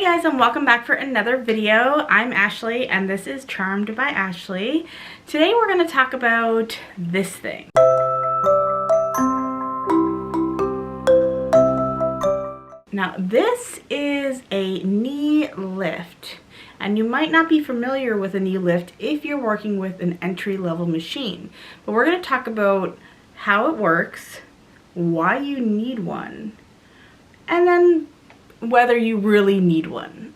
Hey guys, and welcome back for another video. I'm Ashley and this is Charmed by Ashley. Today we're going to talk about this thing. Now this is a knee lift, and you might not be familiar with a knee lift if you're working with an entry-level machine. But we're going to talk about how it works, why you need one, and then whether you really need one.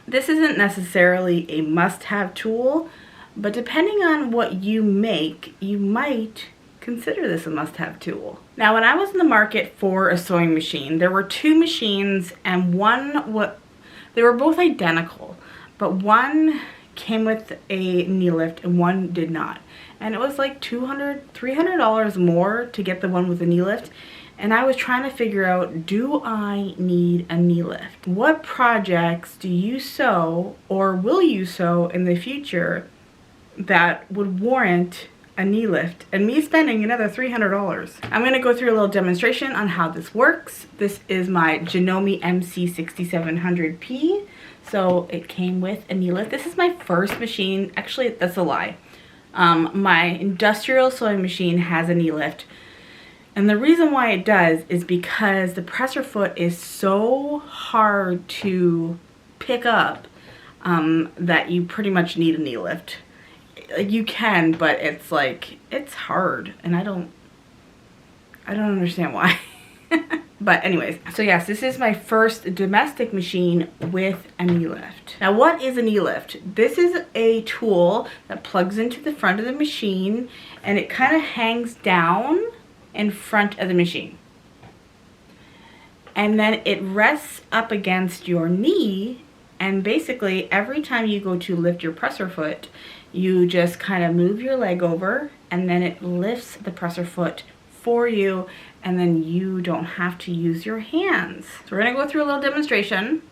This isn't necessarily a must-have tool, but depending on what you make, you might consider this a must-have tool. Now, when I was in the market for a sewing machine, there were two machines, and they were both identical, but one came with a knee lift and one did not. And it was like $200, $300 more to get the one with the knee lift. And I was trying to figure out, do I need a knee lift? What projects do you sew or will you sew in the future that would warrant a knee lift and me spending another $300? I'm going to go through a little demonstration on how this works. This is my Janome MC6700P. So it came with a knee lift. This is my first machine. Actually, that's a lie. My industrial sewing machine has a knee lift. And the reason why it does is because the presser foot is so hard to pick up that you pretty much need a knee lift. Like, you can, but it's like, it's hard, and I don't understand why. But anyways, so yes, this is my first domestic machine with a knee lift. Now, what is a knee lift? This is a tool that plugs into the front of the machine, and it kind of hangs down in front of the machine, and then it rests up against your knee, and basically every time you go to lift your presser foot, you just kind of move your leg over, and then it lifts the presser foot for you, and then you don't have to use your hands. So we're gonna go through a little demonstration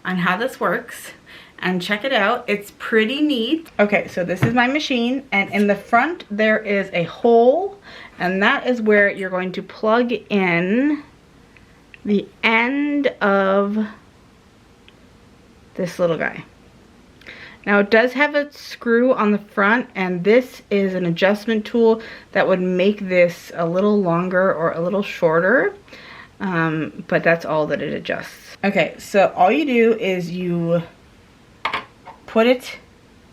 on how this works and check it out. It's pretty neat. Okay, so this is my machine, and in the front there is a hole, and that is where you're going to plug in the end of this little guy. Now, it does have a screw on the front, and this is an adjustment tool that would make this a little longer or a little shorter, but that's all that it adjusts. Okay, so all you do is you put it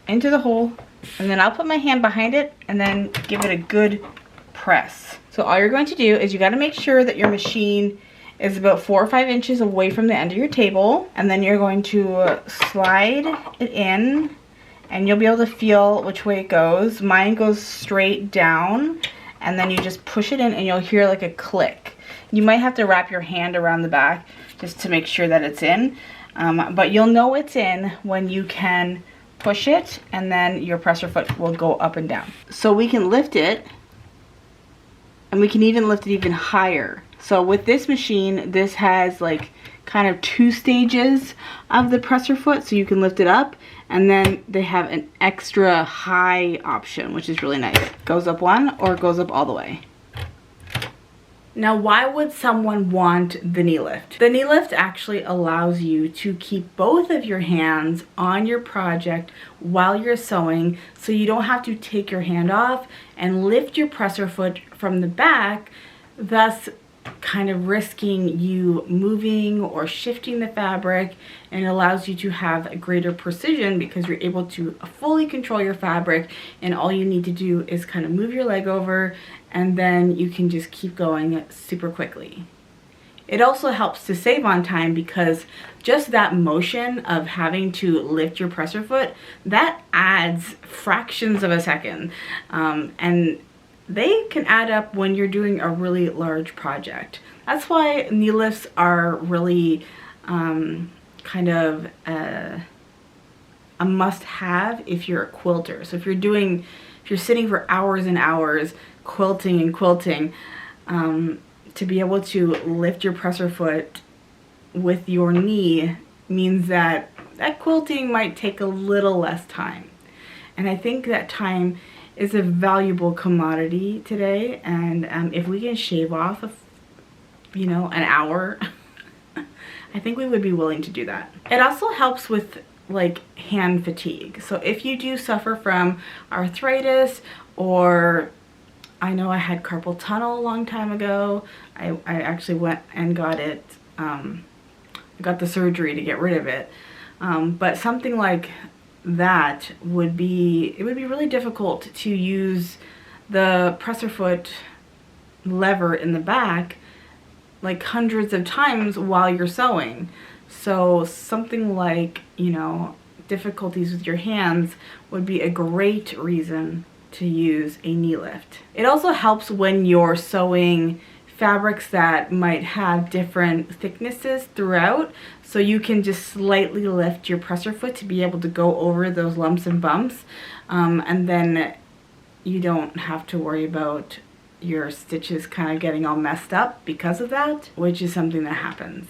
into the hole, and then I'll put my hand behind it and then give it a good press. So all you're going to do is you got to make sure that your machine is about 4 or 5 inches away from the end of your table, and then you're going to slide it in, and you'll be able to feel which way it goes. Mine goes straight down, and then you just push it in and you'll hear like a click. You might have to wrap your hand around the back just to make sure that it's in, but you'll know it's in when you can push it, and then your presser foot will go up and down. So we can lift it, and we can even lift it even higher. So with this machine, this has like kind of 2 stages of the presser foot, so you can lift it up, and then they have an extra high option, which is really nice. It goes up 1 or it goes up all the way. Now, why would someone want the knee lift? The knee lift actually allows you to keep both of your hands on your project while you're sewing, so you don't have to take your hand off and lift your presser foot from the back, thus kind of risking you moving or shifting the fabric. And it allows you to have a greater precision because you're able to fully control your fabric, and all you need to do is kind of move your leg over, and then you can just keep going super quickly. It also helps to save on time because just that motion of having to lift your presser foot, that adds fractions of a second, and they can add up when you're doing a really large project. That's why knee lifts are really kind of a must-have if you're a quilter. So if you're sitting for hours and hours quilting and quilting, to be able to lift your presser foot with your knee means that quilting might take a little less time. And I think that time is a valuable commodity today, and if we can shave off an hour I think we would be willing to do that. It also helps with like hand fatigue. So if you do suffer from arthritis, or I know I had carpal tunnel a long time ago. I actually went and got it, I got the surgery to get rid of it. But something like that would be, it would be really difficult to use the presser foot lever in the back like hundreds of times while you're sewing. So something like, you know, difficulties with your hands would be a great reason to use a knee lift. It also helps when you're sewing fabrics that might have different thicknesses throughout, so you can just slightly lift your presser foot to be able to go over those lumps and bumps, and then you don't have to worry about your stitches kind of getting all messed up because of that, which is something that happens.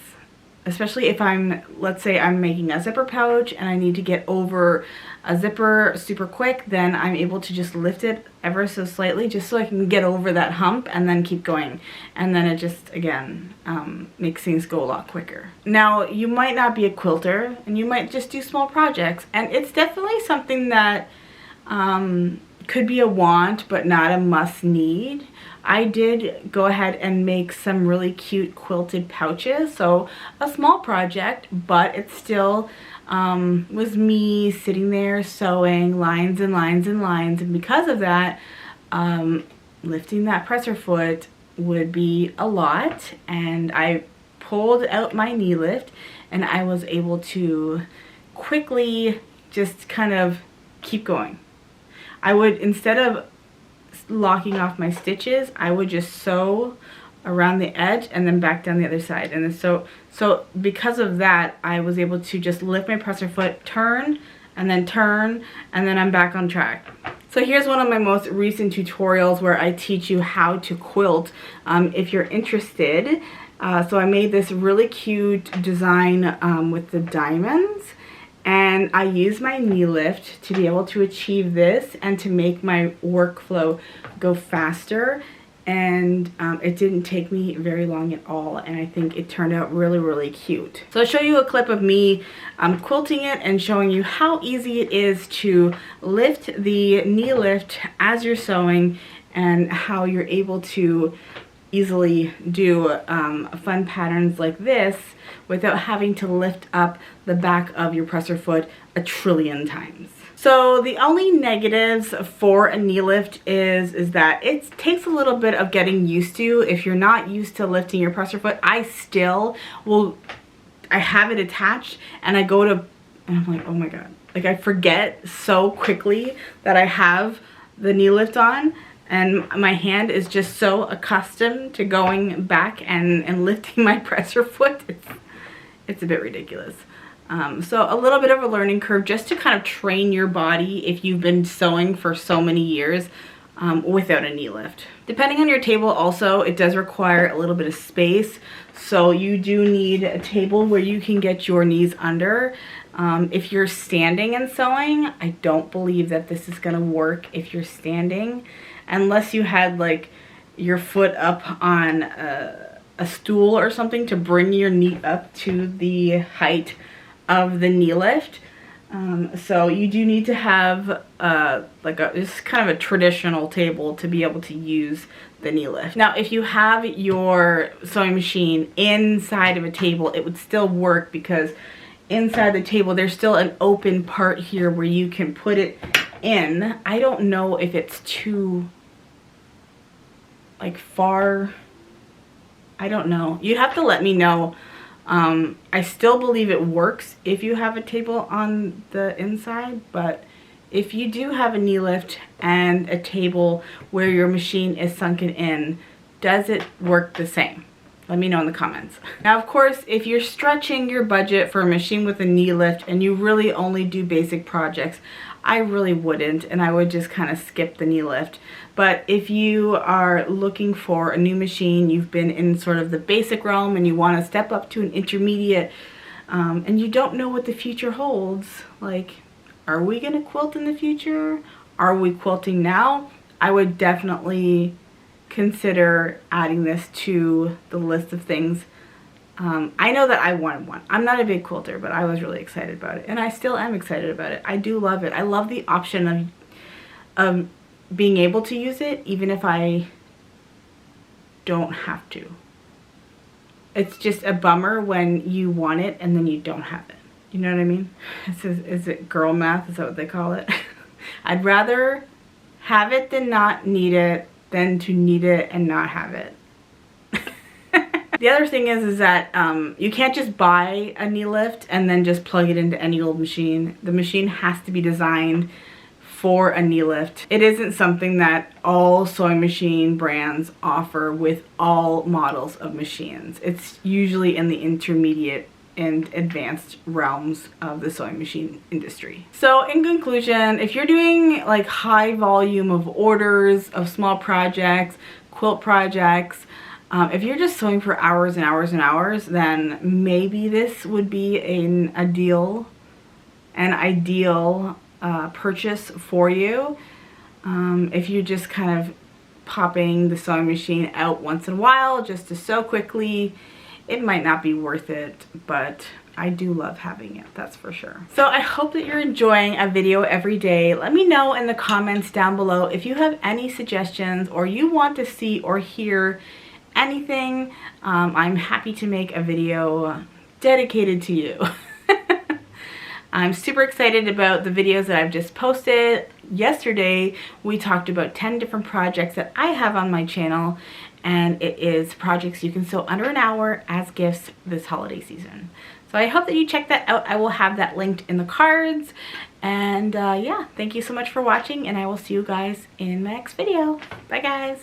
Especially if I'm, let's say I'm making a zipper pouch and I need to get over a zipper super quick, then I'm able to just lift it ever so slightly just so I can get over that hump and then keep going. And then it just, again, makes things go a lot quicker. Now, you might not be a quilter and you might just do small projects, and it's definitely something that could be a want but not a must need. I did go ahead and make some really cute quilted pouches, so a small project, but it still was me sitting there sewing lines and lines and lines, and because of that, lifting that presser foot would be a lot, and I pulled out my knee lift and I was able to quickly just kind of keep going. I would, instead of locking off my stitches, I would just sew around the edge and then back down the other side. And then so because of that, I was able to just lift my presser foot, turn, and then I'm back on track. So here's one of my most recent tutorials where I teach you how to quilt if you're interested. So I made this really cute design with the diamonds. And I use my knee lift to be able to achieve this and to make my workflow go faster. And it didn't take me very long at all, and I think it turned out really, really cute. So I'll show you a clip of me quilting it and showing you how easy it is to lift the knee lift as you're sewing, and how you're able to easily do fun patterns like this without having to lift up the back of your presser foot a trillion times. So the only negatives for a knee lift is that it takes a little bit of getting used to. If you're not used to lifting your presser foot, I have it attached and I go to, and I'm like, oh my God. Like, I forget so quickly that I have the knee lift on, and my hand is just so accustomed to going back and lifting my presser foot. It's a bit ridiculous. So a little bit of a learning curve just to kind of train your body if you've been sewing for so many years without a knee lift. Depending on your table also, it does require a little bit of space. So you do need a table where you can get your knees under. If you're standing and sewing, I don't believe that this is gonna work if you're standing, unless you had like your foot up on a stool or something to bring your knee up to the height of the knee lift. So you do need to have it's kind of a traditional table to be able to use the knee lift. Now, if you have your sewing machine inside of a table, it would still work, because inside the table there's still an open part here where you can put it in. I don't know if it's too like far. I don't know. You'd have to let me know. I still believe it works if you have a table on the inside, but if you do have a knee lift and a table where your machine is sunken in, does it work the same? Let me know in the comments. Now, of course, if you're stretching your budget for a machine with a knee lift and you really only do basic projects, I really wouldn't, and I would just kind of skip the knee lift. But if you are looking for a new machine, you've been in sort of the basic realm and you want to step up to an intermediate, and you don't know what the future holds, like, are we going to quilt in the future? Are we quilting now? I would definitely consider adding this to the list of things I know that I wanted one. I'm not a big quilter, but I was really excited about it. And I still am excited about it. I do love it. I love the option of being able to use it even if I don't have to. It's just a bummer when you want it and then you don't have it. You know what I mean? Is it girl math? Is that what they call it? I'd rather have it than not need it than to need it and not have it. The other thing is that you can't just buy a knee lift and then just plug it into any old machine. The machine has to be designed for a knee lift. It isn't something that all sewing machine brands offer with all models of machines. It's usually in the intermediate and advanced realms of the sewing machine industry. So in conclusion, if you're doing like high volume of orders of small projects, quilt projects, if you're just sewing for hours and hours and hours, then maybe this would be an ideal purchase for you. If you're just kind of popping the sewing machine out once in a while just to sew quickly, it might not be worth it, but I do love having it, that's for sure. So I hope that you're enjoying a video every day. Let me know in the comments down below if you have any suggestions or you want to see or hear anything. I'm happy to make a video dedicated to you. I'm super excited about the videos that I've just posted. Yesterday, we talked about 10 different projects that I have on my channel, and it is projects you can sew under an hour as gifts this holiday season. So I hope that you check that out. I will have that linked in the cards. And yeah, thank you so much for watching, and I will see you guys in the next video. Bye guys.